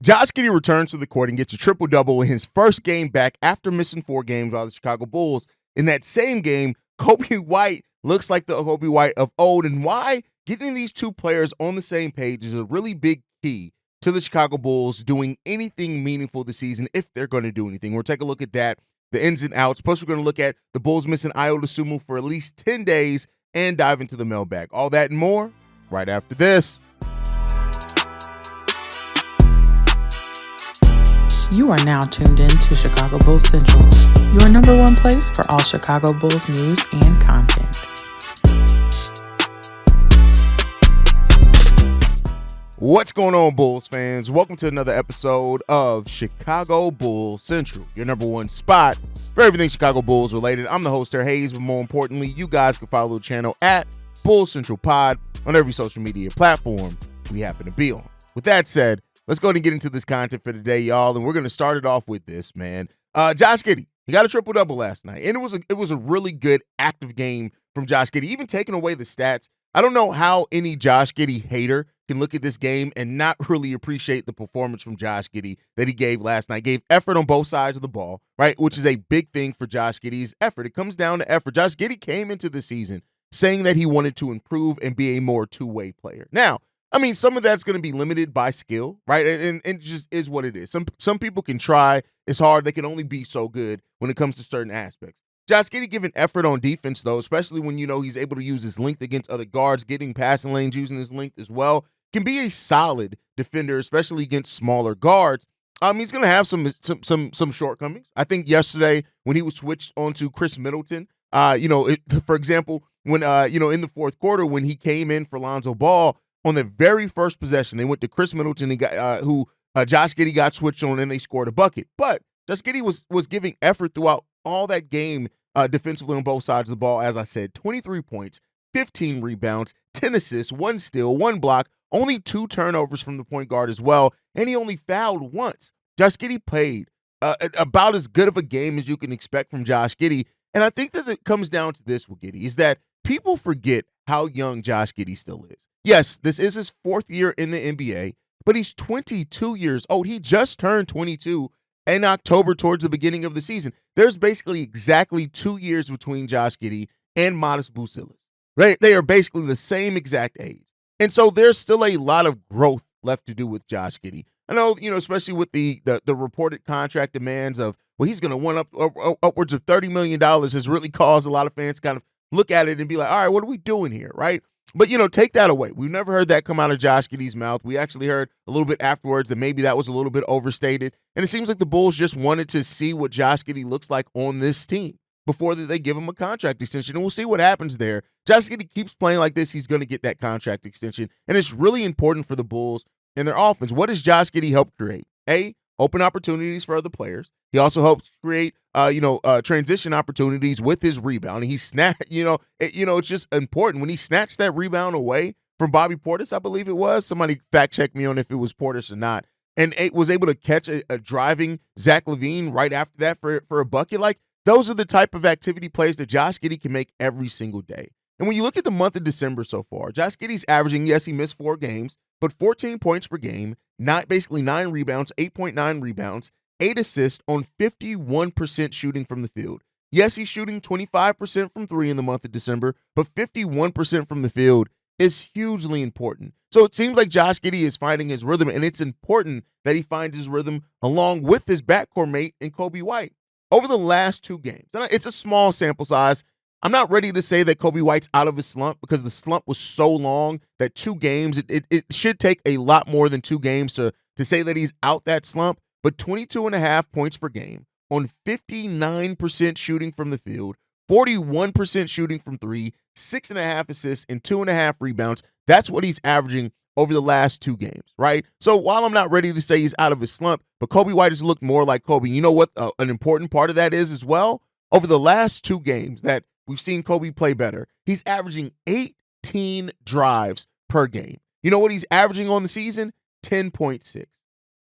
Josh Giddey returns to the court and gets a triple-double in his first game back after missing 4 games by the Chicago Bulls. In that same game, Coby White looks like the Coby White of old. And why? Getting these two players on the same page is a really big key to the Chicago Bulls doing anything meaningful this season, if they're going to do anything. We'll take a look at that, the ins and outs. Plus, we're going to look at the Bulls missing Ayo Dosunmu for at least 10 days and dive into the mailbag. All that and more right after this. You are now tuned in to Chicago Bulls Central, your number one place for all Chicago Bulls news and content. What's going on, Bulls fans? Welcome to another episode of Chicago Bulls Central, your number one spot for everything Chicago Bulls related. I'm the host here, Haize, but more importantly, you guys can follow the channel at Bulls Central Pod on every social media platform we happen to be on. With that said, let's go ahead and get into this content for today, y'all, and we're going to start it off with this, man. Josh Giddey, he got a triple-double last night, and it was a really good, active game from Josh Giddey. Even taking away the stats, I don't know how any Josh Giddey hater can look at this game and not really appreciate the performance from Josh Giddey that he gave last night. Gave effort on both sides of the ball, right, which is a big thing for Josh Giddey's effort. It comes down to effort. Josh Giddey came into the season saying that he wanted to improve and be a more two-way player. Now, I mean, some of that's going to be limited by skill, right? And it just is what it is. Some people can try. It's hard. They can only be so good when it comes to certain aspects. Josh Giddey giving effort on defense, though, especially when, he's able to use his length against other guards, getting passing lanes, using his length as well, can be a solid defender, especially against smaller guards. He's going to have some shortcomings. I think yesterday when he was switched onto Chris Middleton, for example, when, in the fourth quarter when he came in for Lonzo Ball, on the very first possession, they went to Chris Middleton, who Josh Giddey got switched on, and they scored a bucket. But Josh Giddey was giving effort throughout all that game defensively on both sides of the ball. As I said, 23 points, 15 rebounds, 10 assists, 1 steal, 1 block, only 2 turnovers from the point guard as well, and he only fouled once. Josh Giddey played about as good of a game as you can expect from Josh Giddey, and I think that it comes down to this with Giddey, is that people forget how young Josh Giddey still is. Yes, this is his 4th year in the NBA, but he's 22 years old. He just turned 22 in October towards the beginning of the season. There's basically exactly 2 years between Josh Giddey and Modest Vucevic, right? They are basically the same exact age. And so there's still a lot of growth left to do with Josh Giddey. I know, especially with the reported contract demands of, well, he's going to want upwards of $30 million has really caused a lot of fans to kind of look at it and be like, all right, what are we doing here, right? But, take that away. We've never heard that come out of Josh Giddey's mouth. We actually heard a little bit afterwards that maybe that was a little bit overstated. And it seems like the Bulls just wanted to see what Josh Giddey looks like on this team before they give him a contract extension. And we'll see what happens there. Josh Giddey keeps playing like this, he's going to get that contract extension. And it's really important for the Bulls and their offense. What does Josh Giddey help create? Open opportunities for other players. He also helps create, transition opportunities with his rebound. And he it's just important. When he snatched that rebound away from Bobby Portis, I believe it was. Somebody fact check me on if it was Portis or not. And it was able to catch a driving Zach LaVine right after that for a bucket. Like, those are the type of activity plays that Josh Giddey can make every single day. And when you look at the month of December so far, Josh Giddey's averaging, yes, he missed 4 games, but 14 points per game, basically 9 rebounds, 8.9 rebounds, 8 assists on 51% shooting from the field. Yes, he's shooting 25% from 3 in the month of December, but 51% from the field is hugely important. So it seems like Josh Giddey is finding his rhythm, and it's important that he finds his rhythm along with his backcourt mate in Coby White. Over the last 2 games, and it's a small sample size, I'm not ready to say that Coby White's out of his slump because the slump was so long that 2 games, it should take a lot more than 2 games to say that he's out that slump. But 22.5 points per game on 59% shooting from the field, 41% shooting from 3, 6.5 assists, and 2.5 rebounds. That's what he's averaging over the last 2 games, right? So while I'm not ready to say he's out of his slump, but Coby White has looked more like Coby. You know what an important part of that is as well? Over the last 2 games that we've seen Coby play better, he's averaging 18 drives per game. You know what he's averaging on the season? 10.6.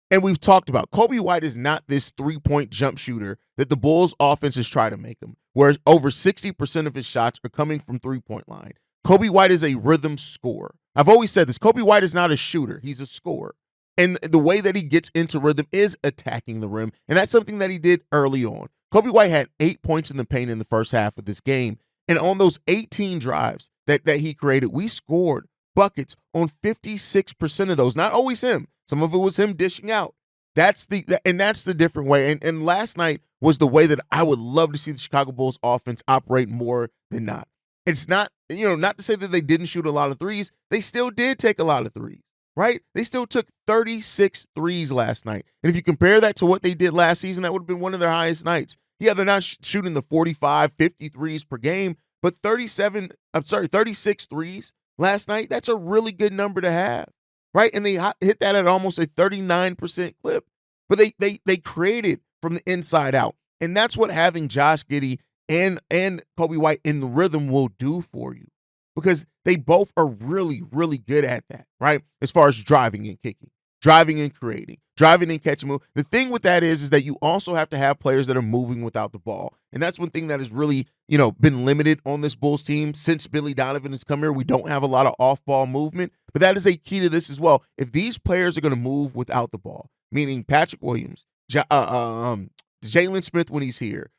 And we've talked about Coby White is not this 3-point jump shooter that the Bulls offenses try to make him, where over 60% of his shots are coming from 3-point line. Coby White is a rhythm scorer. I've always said this. Coby White is not a shooter. He's a scorer. And the way that he gets into rhythm is attacking the rim. And that's something that he did early on. Coby White had 8 points in the paint in the first half of this game. And on those 18 drives that he created, we scored buckets on 56% of those. Not always him. Some of it was him dishing out. That's the different way. And last night was the way that I would love to see the Chicago Bulls offense operate more than not. It's not, not to say that they didn't shoot a lot of threes. They still did take a lot of threes, right? They still took 36 threes last night. And if you compare that to what they did last season, that would have been one of their highest nights. Yeah, they're not shooting the 45, 50 threes per game, but 36 threes last night, that's a really good number to have, right? And they hit that at almost a 39% clip. But they created from the inside out. And that's what having Josh Giddey and Coby White in the rhythm will do for you, because they both are really, really good at that, right? As far as driving and kicking, driving and creating, driving and catching move. The thing with that is that you also have to have players that are moving without the ball. And that's one thing that has really, been limited on this Bulls team since Billy Donovan has come here. We don't have a lot of off-ball movement, but that is a key to this as well. If these players are going to move without the ball, meaning Patrick Williams, Jalen Smith when he's here,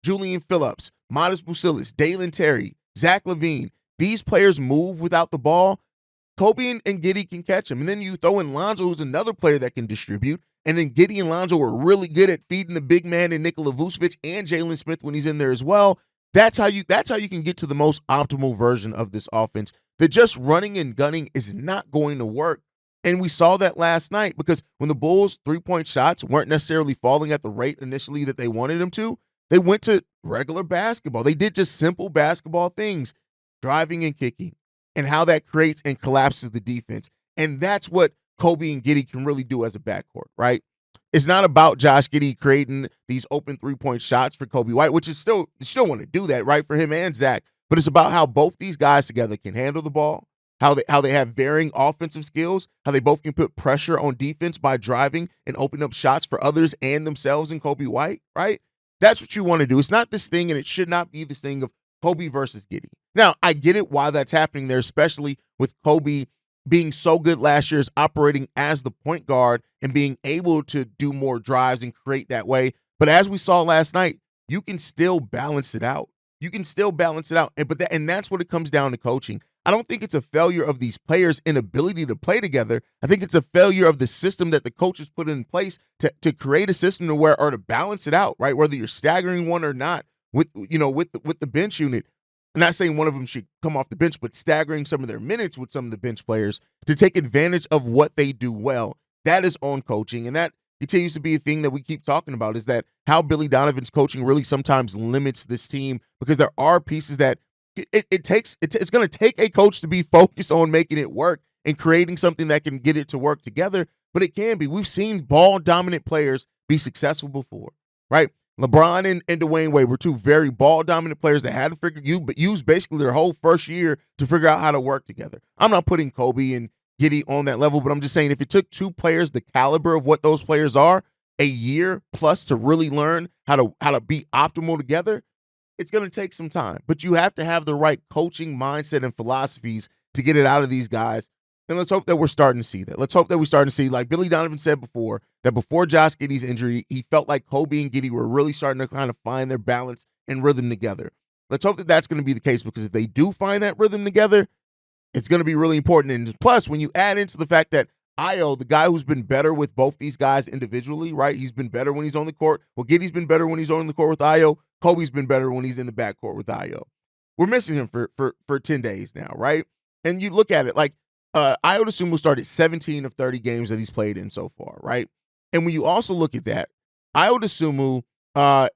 Julian Phillips, Modest Bucilis, Dalen Terry, Zach LaVine, these players move without the ball, Coby and Giddey can catch him. And then you throw in Lonzo, who's another player that can distribute. And then Giddey and Lonzo are really good at feeding the big man in Nikola Vucevic and Jalen Smith when he's in there as well. That's how you can get to the most optimal version of this offense. That just running and gunning is not going to work. And we saw that last night, because when the Bulls' three-point shots weren't necessarily falling at the rate initially that they wanted them to, they went to regular basketball. They did just simple basketball things, driving and kicking, and how that creates and collapses the defense. And that's what Coby and Giddey can really do as a backcourt, right? It's not about Josh Giddey creating these open three-point shots for Coby White, which is still want to do that, right, for him and Zach. But it's about how both these guys together can handle the ball, how they have varying offensive skills, how they both can put pressure on defense by driving and open up shots for others and themselves in Coby White, right? That's what you want to do. It's not this thing, and it should not be this thing of Coby versus Giddey. Now, I get it why that's happening there, especially with Coby being so good last year, is operating as the point guard and being able to do more drives and create that way. But as we saw last night, you can still balance it out. And that's what it comes down to coaching. I don't think it's a failure of these players' inability to play together. I think it's a failure of the system that the coaches put in place to create a system to balance it out, right? Whether you're staggering one or not with the bench unit. I'm not saying one of them should come off the bench, but staggering some of their minutes with some of the bench players to take advantage of what they do well. That is on coaching, and that continues to be a thing that we keep talking about, is that how Billy Donovan's coaching really sometimes limits this team, because there are pieces that it's going to take a coach to be focused on making it work and creating something that can get it to work together, but it can be. We've seen ball-dominant players be successful before, right? LeBron and Dwayne Wade were two very ball-dominant players that had to use basically their whole first year to figure out how to work together. I'm not putting Coby and Giddey on that level, but I'm just saying if it took two players the caliber of what those players are a year plus to really learn how to be optimal together, it's going to take some time. But you have to have the right coaching mindset and philosophies to get it out of these guys. And let's hope that we're starting to see that. Let's hope that we're starting to see, like Billy Donovan said before, that before Josh Giddey's injury, he felt like Coby and Giddey were really starting to kind of find their balance and rhythm together. Let's hope that that's going to be the case, because if they do find that rhythm together, it's going to be really important. And plus, when you add into the fact that Ayo, the guy who's been better with both these guys individually, right? He's been better when he's on the court. Well, Giddey's been better when he's on the court with Ayo. Coby's been better when he's in the backcourt with Ayo. We're missing him for 10 days now, right? And you look at it like Ayo Dosunmu started 17 of 30 games that he's played in so far, right? And when you also look at that, Ayo Dosunmu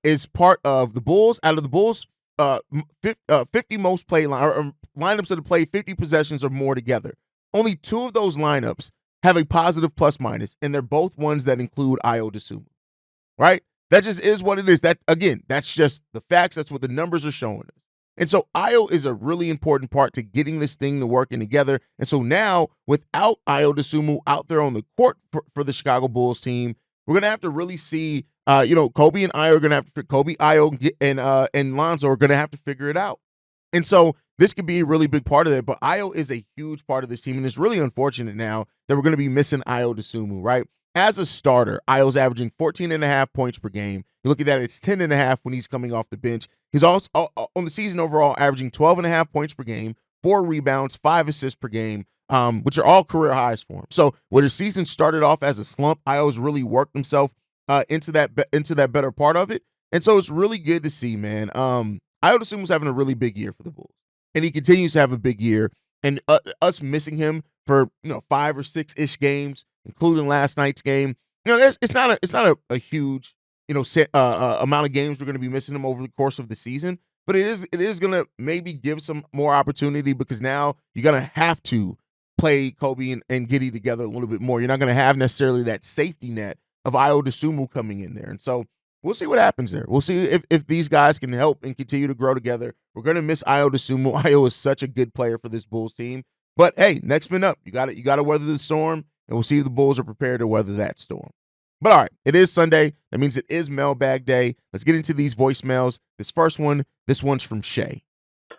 is part of the Bulls. Out of the Bulls, 50 most played lineups that have played 50 possessions or more together. Only 2 of those lineups have a positive plus minus, and they're both ones that include Ayo Dosunmu, right? That just is what it is. That's just the facts. That's what the numbers are showing us. And so Ayo is a really important part to getting this thing to working together. And so now, without Ayo Dosunmu out there on the court for the Chicago Bulls team, we're gonna have to really see. Coby and Ayo are gonna have to. Coby, Ayo, and Lonzo are gonna have to figure it out. And so this could be a really big part of that. But Ayo is a huge part of this team. And it's really unfortunate now that we're going to be missing Ayo Dosunmu, right? As a starter, Ayo's averaging 14.5 points per game. You look at that, it's 10.5 when he's coming off the bench. He's also on the season overall averaging 12.5 points per game, 4 rebounds, 5 assists per game, which are all career highs for him. So where the season started off as a slump, Ayo's really worked himself into that better part of it. And so it's really good to see, man. Ayo Dosunmu's having a really big year for the Bulls, and he continues to have a big year. And us missing him for 5 or 6 ish games, including last night's game, it's not a huge amount of games we're going to be missing him over the course of the season. But it is going to maybe give some more opportunity, because now you're going to have to play Coby and Giddey together a little bit more. You're not going to have necessarily that safety net of Ayo Dosunmu coming in there. And so we'll see what happens there. We'll see if these guys can help and continue to grow together. We're going to miss Ayo Dosunmu. Ayo is such a good player for this Bulls team. But hey, next man up. You got to weather the storm, and we'll see if the Bulls are prepared to weather that storm. But all right, it is Sunday. That means it is Mailbag Day. Let's get into these voicemails. This one's from Shay.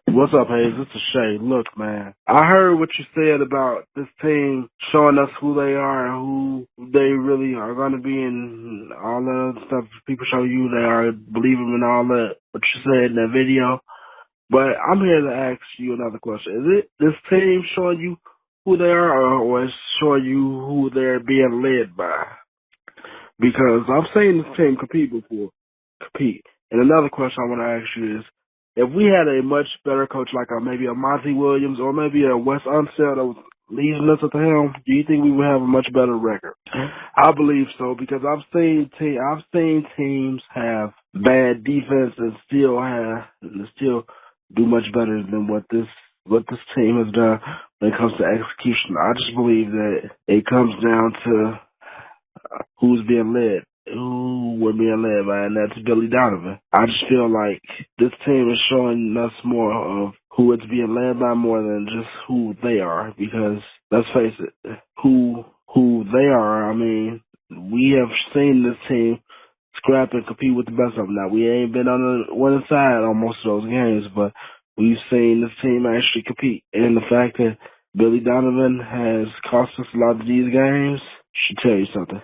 What's up, Haize? This is Shay. Look, man, I heard what you said about this team showing us who they are and who they really are going to be, and all the stuff people show you they are, believe them and all that, what you said in that video. But I'm here to ask you another question. Is it this team showing you who they are, or is it showing you who they're being led by? Because I've seen this team compete. And another question I want to ask you is, if we had a much better coach like maybe a Monty Williams or maybe a Wes Unseld that was leading us at the helm, do you think we would have a much better record? I believe so, because I've seen teams have bad defense and still do much better than what this team has done when it comes to execution. I just believe that it comes down to who's being led, who we're being led by, and that's Billy Donovan. I just feel like this team is showing us more of who it's being led by more than just who they are, because let's face it, who they are, I mean, we have seen this team scrap and compete with the best of them. Now, we ain't been on the winning side on most of those games, but we've seen this team actually compete. And the fact that Billy Donovan has cost us a lot of these games should tell you something.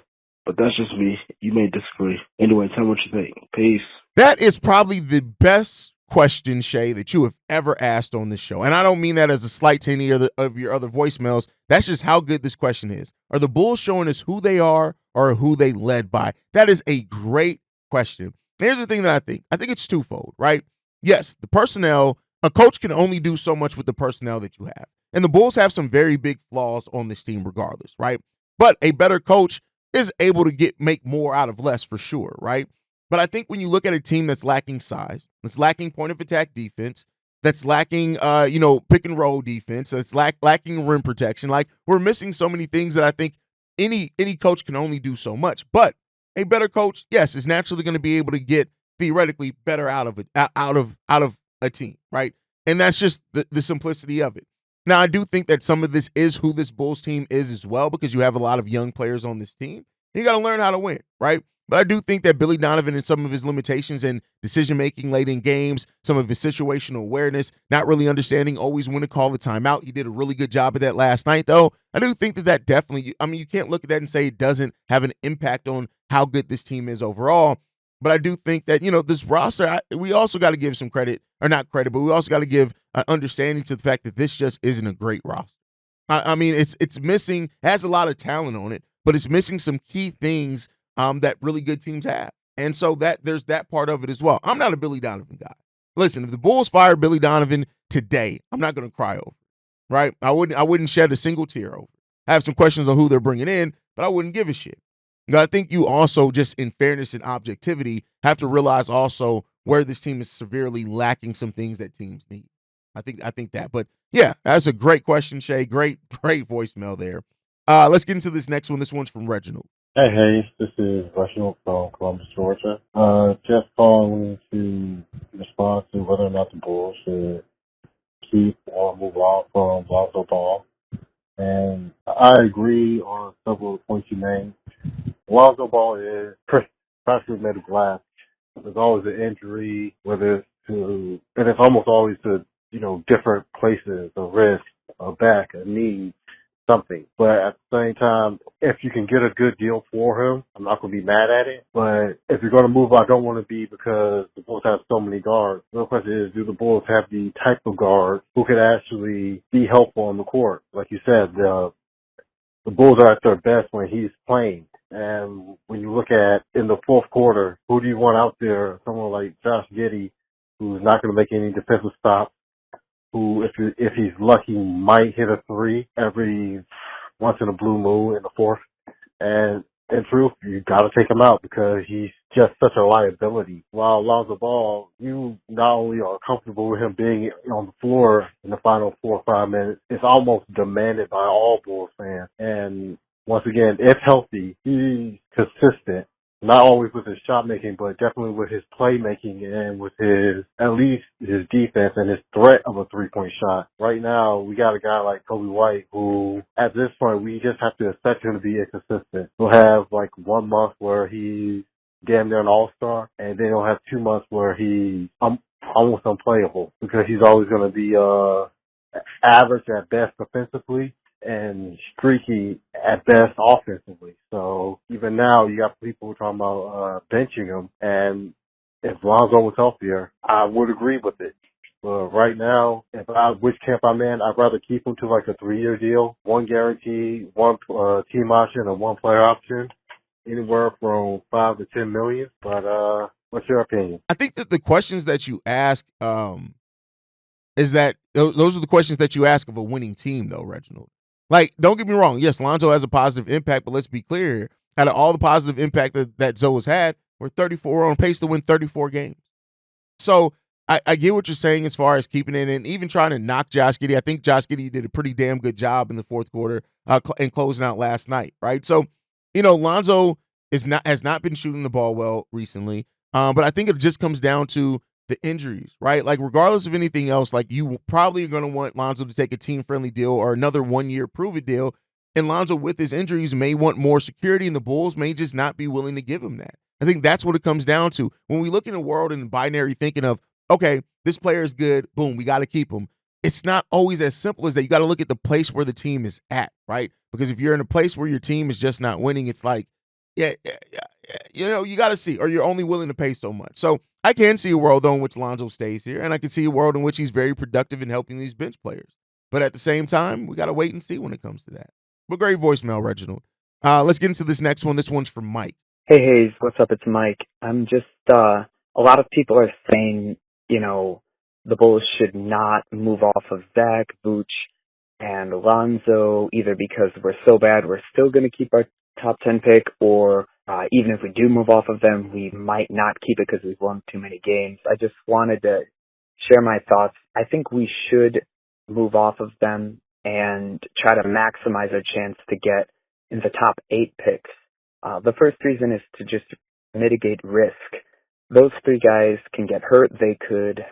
But that's just me. You may disagree. Anyway, tell me what you think. Peace. That is probably the best question, Shay, that you have ever asked on this show. And I don't mean that as a slight to any of your other voicemails. That's just how good this question is. Are the Bulls showing us who they are or who they led by? That is a great question. Here's the thing that I think. I think it's twofold, right? Yes, the personnel, a coach can only do so much with the personnel that you have. And the Bulls have some very big flaws on this team regardless, right? But a better coach is able to make more out of less for sure, right? But I think when you look at a team that's lacking size, that's lacking point of attack defense, that's lacking pick and roll defense, that's lacking rim protection, like we're missing so many things that I think any coach can only do so much. But a better coach, yes, is naturally going to be able to get theoretically better out of a team, right? And that's just the simplicity of it. Now, I do think that some of this is who this Bulls team is as well, because you have a lot of young players on this team. You got to learn how to win, right? But I do think that Billy Donovan and some of his limitations and decision-making late in games, some of his situational awareness, not really understanding always when to call the timeout. He did a really good job of that last night, though. I do think that definitely, I mean, you can't look at that and say it doesn't have an impact on how good this team is overall. But I do think that, this roster, we also got to give some credit, or not credit, but we also got to give understanding to the fact that this just isn't a great roster. I mean, it's missing, has a lot of talent on it, but it's missing some key things that really good teams have. And so there's that part of it as well. I'm not a Billy Donovan guy. Listen, if the Bulls fire Billy Donovan today, I'm not going to cry over it, right? I wouldn't shed a single tear over it. I have some questions on who they're bringing in, but I wouldn't give a shit. I think you also, just in fairness and objectivity, have to realize also where this team is severely lacking some things that teams need. I think that. But yeah, that's a great question, Shay. Great voicemail there. Let's get into this next one. This one's from Reginald. Hey, Haize, this is Reginald from Columbus, Georgia. Just calling to respond to whether or not the Bulls should keep or move on from Lonzo Ball. And I agree on several points you made. Lonzo Ball is practically made of glass. There's always an injury, and it's almost always to different places, a wrist, a back, a knee, something. But at the same time, if you can get a good deal for him, I'm not going to be mad at it. But if you're going to move, I don't want to be because the Bulls have so many guards. The real question is, do the Bulls have the type of guard who could actually be helpful on the court? Like you said, the Bulls are at their best when he's playing. And when you look at in the fourth quarter, who do you want out there? Someone like Josh Giddey, who's not going to make any defensive stops, who, if he's lucky, might hit a three every once in a blue moon in the fourth. And in truth, you got to take him out because he's just such a liability. While Lonzo Ball, you not only are comfortable with him being on the floor in the final 4 or 5 minutes, it's almost demanded by all Bulls fans. And once again, if healthy, he's consistent. Not always with his shot making, but definitely with his playmaking and with at least his defense and his threat of a 3-point shot. Right now, we got a guy like Coby White who, at this point, we just have to expect him to be inconsistent. He'll have like 1 month where he's damn near an all-star, and then he'll have 2 months where he's almost unplayable because he's always going to be average at best defensively and streaky at best offensively. So even now, you got people talking about benching him, and if Lonzo was healthier, I would agree with it. But right now, which camp I'm in, I'd rather keep him to like a 3-year deal, 1 guarantee, 1 team option, and 1 player option, anywhere from $5 to $10 million. But what's your opinion? I think that the questions that you ask is that those are the questions that you ask of a winning team, though, Reginald. Like, don't get me wrong. Yes, Lonzo has a positive impact, but let's be clear here. Out of all the positive impact that Zoe has had, we're on pace to win 34 games. So I get what you're saying as far as keeping it and even trying to knock Josh Giddey. I think Josh Giddey did a pretty damn good job in the fourth quarter and closing out last night, right? So, Lonzo has not been shooting the ball well recently, but I think it just comes down to the injuries, right? Like, regardless of anything else, like, you probably are going to want Lonzo to take a team-friendly deal or another 1-year prove-it deal, and Lonzo, with his injuries, may want more security, and the Bulls may just not be willing to give him that. I think that's what it comes down to. When we look in the world and binary thinking of, okay, this player is good, boom, we got to keep him. It's not always as simple as that. You got to look at the place where the team is at, right? Because if you're in a place where your team is just not winning, it's like, yeah, you got to see, or you're only willing to pay so much. So I can see a world, though, in which Lonzo stays here, and I can see a world in which he's very productive in helping these bench players. But at the same time, we got to wait and see when it comes to that. But great voicemail, Reginald. Let's get into this next one. This one's from Mike. Hey, Haize, what's up? It's Mike. I'm just, a lot of people are saying, the Bulls should not move off of Zach, Vooch, and Lonzo, either because we're so bad we're still going to keep our top 10 pick, or even if we do move off of them, we might not keep it because we've won too many games. I just wanted to share my thoughts. I think we should move off of them and try to maximize our chance to get in the top 8 picks. The first reason is to just mitigate risk. Those 3 guys can get hurt. They could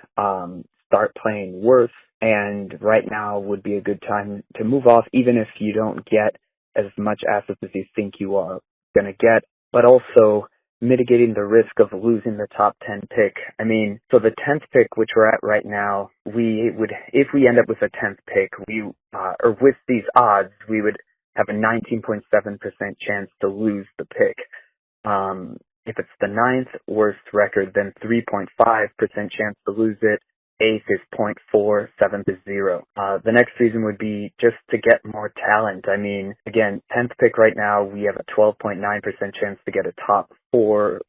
start playing worse, and right now would be a good time to move off, even if you don't get as much assets as you think you are going to get, but also mitigating the risk of losing the top 10 pick. I mean, so the 10th pick, which we're at right now, we would, if we end up with a 10th pick, or with these odds, we would have a 19.7% chance to lose the pick. If it's the 9th, worst record, then 3.5% chance to lose it. 8th is 0.4, 7th is 0. The next reason would be just to get more talent. I mean, again, 10th pick right now, we have a 12.9% chance to get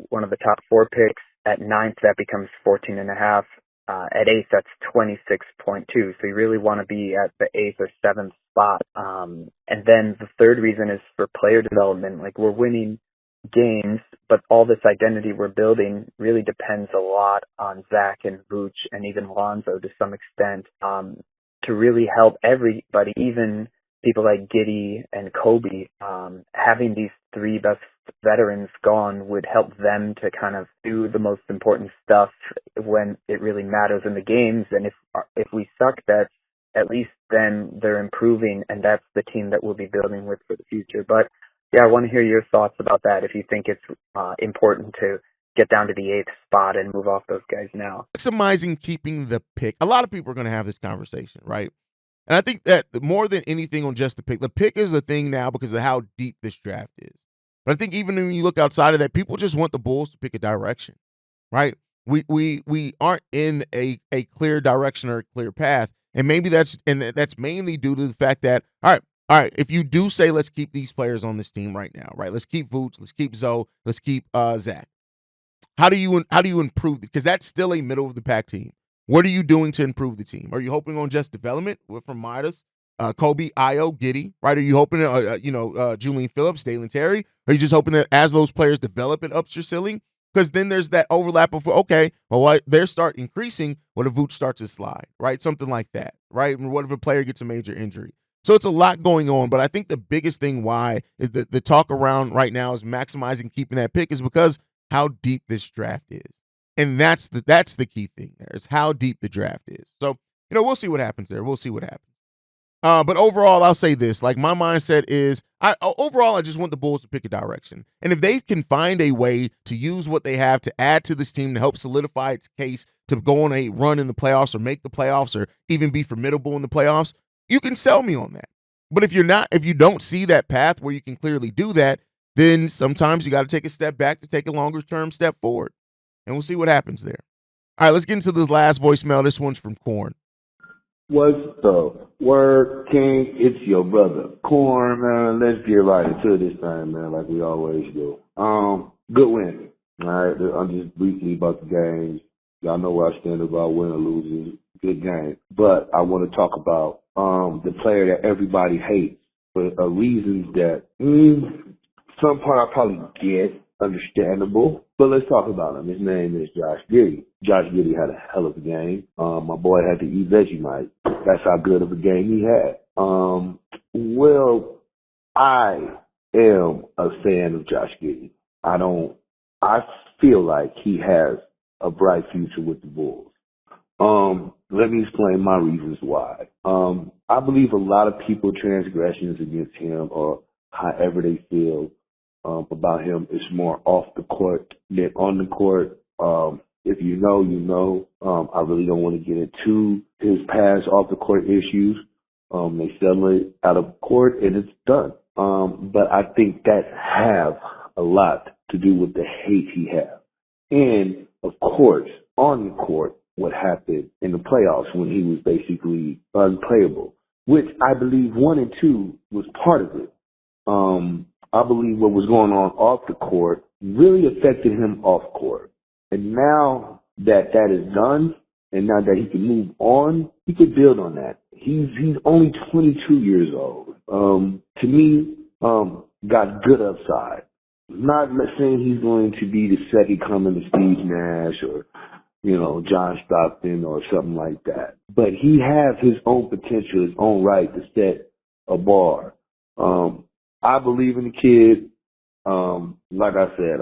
one of the top 4 picks. At 9th, that becomes 14.5. At 8th, that's 26.2. So you really want to be at the 8th or 7th spot. And then the third reason is for player development. Like, we're winning games, but all this identity we're building really depends a lot on Zach and Vooch and even Lonzo to some extent, to really help everybody, even people like Giddey and Coby. Having these 3 best veterans gone would help them to kind of do the most important stuff when it really matters in the games. And if we suck, that's at least then they're improving, and that's the team that we'll be building with for the future. But yeah, I want to hear your thoughts about that. If you think it's important to get down to the 8th spot and move off those guys now. Maximizing keeping the pick. A lot of people are going to have this conversation, right? And I think that more than anything on just the pick is a thing now because of how deep this draft is. But I think even when you look outside of that, people just want the Bulls to pick a direction, right? We aren't in a clear direction or a clear path. And maybe that's mainly due to the fact that, all right, if you do say let's keep these players on this team right now, right? Let's keep Vooch, let's keep Zoe, let's keep Zach. How do you improve? Because that's still a middle of the pack team. What are you doing to improve the team? Are you hoping on just development from Midas, Coby, Ayo, Giddey, right? Are you hoping Julian Phillips, Dalen Terry? Are you just hoping that as those players develop, it ups your ceiling? Because then there's that overlap of, okay, well, they start increasing. What if Vooch starts to slide, right? Something like that, right? And what if a player gets a major injury? So it's a lot going on, but I think the biggest thing why is the talk around right now is maximizing keeping that pick is because how deep this draft is. And that's the key thing there is how deep the draft is. So, we'll see what happens there. We'll see what happens. But overall, I'll say this. Like, my mindset is, I just want the Bulls to pick a direction. And if they can find a way to use what they have to add to this team to help solidify its case to go on a run in the playoffs or make the playoffs or even be formidable in the playoffs, you can sell me on that. But if you don't see that path where you can clearly do that, then sometimes you got to take a step back to take a longer-term step forward. And we'll see what happens there. All right, let's get into this last voicemail. This one's from Corn. What's the word, King? It's your brother, Corn, man. Let's get right into this thing, man, like we always do. Good win. All right, I'm just briefly about the games. Y'all know where I stand about win or losing. Good game. But I want to talk about the player that everybody hates for reasons that some part I probably get, understandable. But let's talk about him. His name is Josh Giddey. Josh Giddey had a hell of a game. My boy had to eat Vegemite. That's how good of a game he had. Well, I am a fan of Josh Giddey. I feel like he has a bright future with the Bulls. Let me explain my reasons why. I believe a lot of people transgressions against him or however they feel about him is more off the court than on the court. If you know, you know. I really don't want to get into his past off the court issues. They settle it out of court and it's done. But I think that have a lot to do with the hate he has. And of course, on the court, what happened in the playoffs when he was basically unplayable, which I believe 1 and 2 was part of it. I believe what was going on off the court really affected him off court. And now that that is done, and now that he can move on, he could build on that. He's only 22 years old. To me, got good upside. Not saying he's going to be the second coming to Steve Nash or, John Stockton or something like that. But he has his own potential, his own right to set a bar. I believe in the kid. Like I said,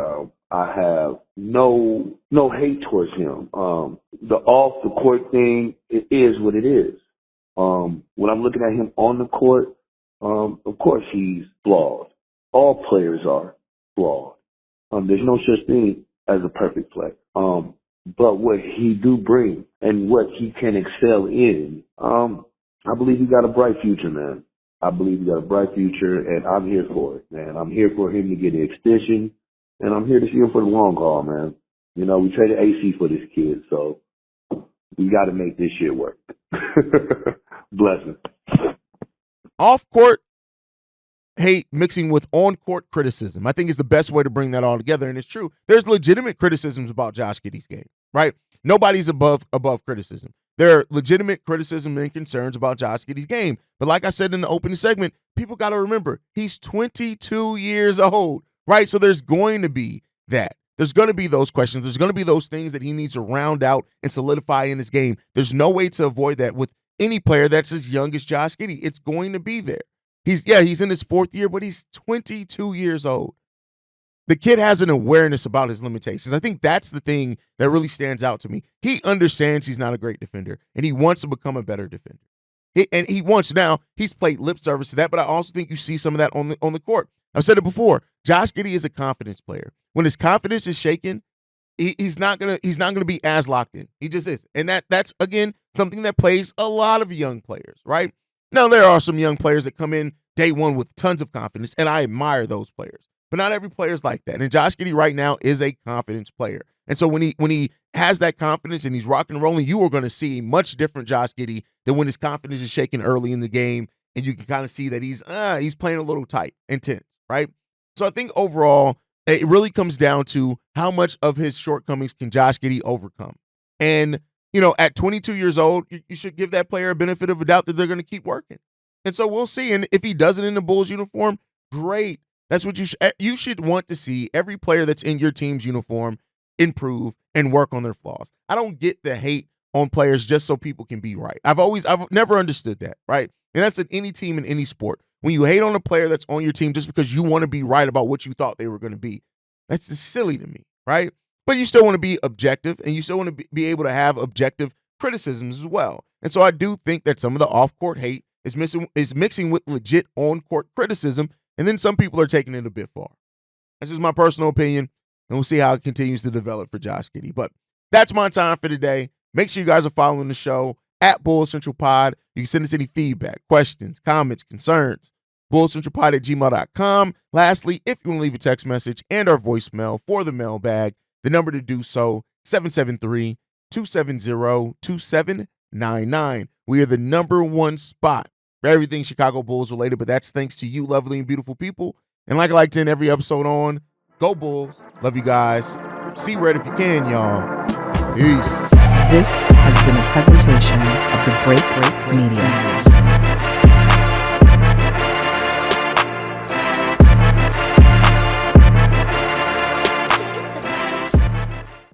I have no hate towards him. The off the court thing, it is what it is. When I'm looking at him on the court, of course he's flawed. All players are flawed. There's no such thing as a perfect play. But what he do bring and what he can excel in, I believe he got a bright future, man. I believe he got a bright future, and I'm here for it, man. I'm here for him to get an extension, and I'm here to see him for the long haul, man. We traded AC for this kid, so we got to make this shit work. Blessing. Off-court hate mixing with on-court criticism, I think is the best way to bring that all together, and it's true. There's legitimate criticisms about Josh Giddey's game, right? Nobody's above criticism. There are legitimate criticism and concerns about Josh Giddey's game. But like I said in the opening segment, people got to remember, he's 22 years old, right? So there's going to be that. There's going to be those questions. There's going to be those things that he needs to round out and solidify in his game. There's no way to avoid that with any player that's as young as Josh Giddey. It's going to be there. He's in his 4th year, but he's 22 years old. The kid has an awareness about his limitations. I think that's the thing that really stands out to me. He understands he's not a great defender, and he wants to become a better defender. He's played lip service to that, but I also think you see some of that on the court. I've said it before. Josh Giddey is a confidence player. When his confidence is shaken, he's not gonna be as locked in. He just is, and that's again something that plays a lot of young players, right? Now there are some young players that come in day one with tons of confidence, and I admire those players. But not every player is like that. And Josh Giddey right now is a confidence player. And so when he has that confidence and he's rocking and rolling, you are going to see a much different Josh Giddey than when his confidence is shaken early in the game, and you can kind of see that he's playing a little tight and tense, right? So I think overall, it really comes down to how much of his shortcomings can Josh Giddey overcome. And, at 22 years old, you should give that player a benefit of a doubt that they're going to keep working. And so we'll see. And if he does it in the Bulls uniform, great. That's what you should want to see every player that's in your team's uniform improve and work on their flaws. I don't get the hate on players just so people can be right. I've never understood that, right? And that's in any team in any sport. When you hate on a player that's on your team just because you want to be right about what you thought they were going to be, that's just silly to me, right? But you still want to be objective, and you still want to be able to have objective criticisms as well. And so I do think that some of the off-court hate is mixing with legit on-court criticism, and then some people are taking it a bit far. That's just my personal opinion, and we'll see how it continues to develop for Josh Giddey. But that's my time for today. Make sure you guys are following the show at Bulls Central Pod. You can send us any feedback, questions, comments, concerns, bullscentralpod@gmail.com. Lastly, if you want to leave a text message and our voicemail for the mailbag, the number to do so, 773-270-2799. We are the number one spot for everything Chicago Bulls related, but that's thanks to you, lovely and beautiful people. And like I like to end every episode on, go Bulls. Love you guys. See red if you can, y'all. Peace. This has been a presentation of the Break Media.